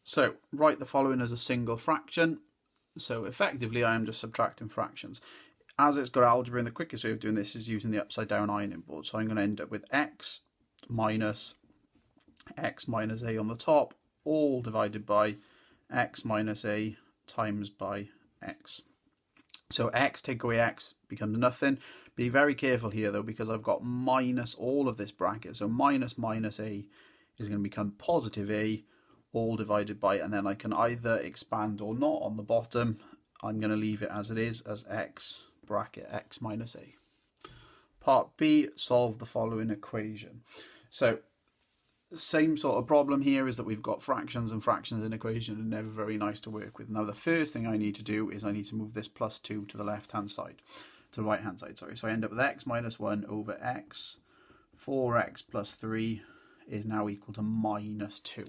So write the following as a single fraction. So effectively I am just subtracting fractions. As it's got algebra, and the quickest way of doing this is using the upside down ironing board. So I'm going to end up with x minus a on the top, all divided by x minus a times by x. So x, take away x, becomes nothing. Be very careful here though, because I've got minus all of this bracket. So minus a is going to become positive a, all divided by, and then I can either expand or not on the bottom. I'm going to leave it as it is, as x bracket x minus a. Part B, solve the following equation. So same sort of problem here is that we've got fractions, and fractions in equation are never very nice to work with. Now the first thing I need to do is I need to move this plus 2 to the left hand side, to the right hand side, sorry. So I end up with x minus 1 over x. 4x plus 3 is now equal to minus 2.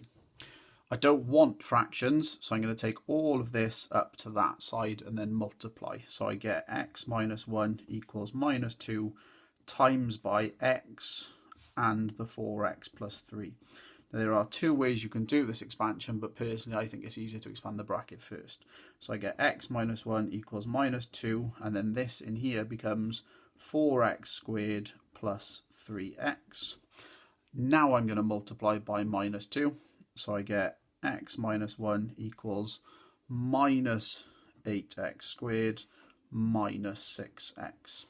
I don't want fractions, so I'm going to take all of this up to that side and then multiply. So I get x minus 1 equals minus 2 times by x and the 4x plus 3. Now, there are two ways you can do this expansion, but personally I think it's easier to expand the bracket first. So I get x minus 1 equals minus 2, and then this in here becomes 4x squared plus 3x. Now I'm going to multiply by minus 2. So I get x minus 1 equals minus 8x squared minus 6x.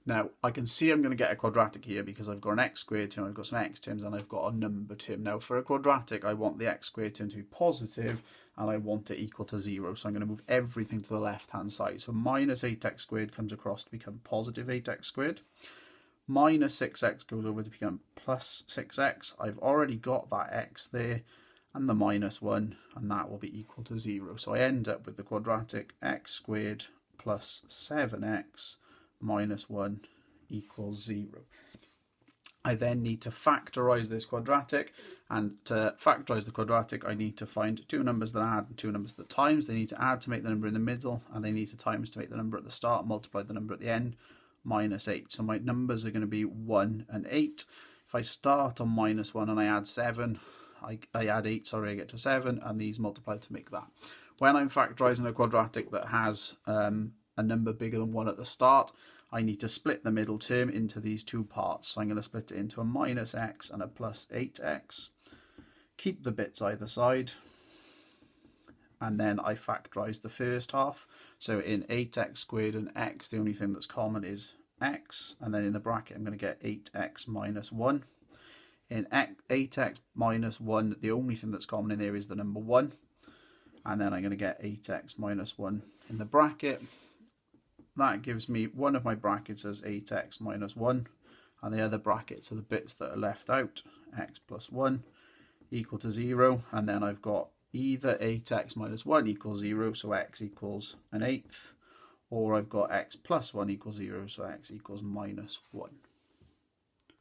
Now I can see I'm going to get a quadratic here because I've got an x squared term, I've got some x terms, and I've got a number term. Now for a quadratic I want the x squared term to be positive and I want it equal to 0. So I'm going to move everything to the left hand side. So minus 8x squared comes across to become positive 8x squared. Minus 6x goes over to become plus 6x. I've already got that x there and the minus 1, and that will be equal to 0. So I end up with the quadratic x squared plus 7x minus 1 equals 0. I then need to factorise this quadratic, and to factorise the quadratic I need to find two numbers that add and two numbers that times. They need to add to make the number in the middle, and they need to times to make the number at the start, multiply the number at the end, minus 8. So my numbers are going to be 1 and 8. If I start on minus 1 and I add 7, I add 8, sorry, I get to 7, and these multiply to make that. When I'm factorising a quadratic that has a number bigger than 1 at the start, I need to split the middle term into these two parts. So I'm going to split it into a minus x and a plus 8x. Keep the bits either side. And then I factorise the first half. So in 8x squared and x, the only thing that's common is x. And then in the bracket, I'm going to get 8x minus 1. In 8x minus 1, the only thing that's common in there is the number 1. And then I'm going to get 8x minus 1 in the bracket. That gives me one of my brackets as 8x minus 1. And the other brackets are the bits that are left out. X plus 1 equal to 0. And then I've got either 8x minus 1 equals 0, so x equals an eighth, or I've got x plus 1 equals 0, so x equals minus 1.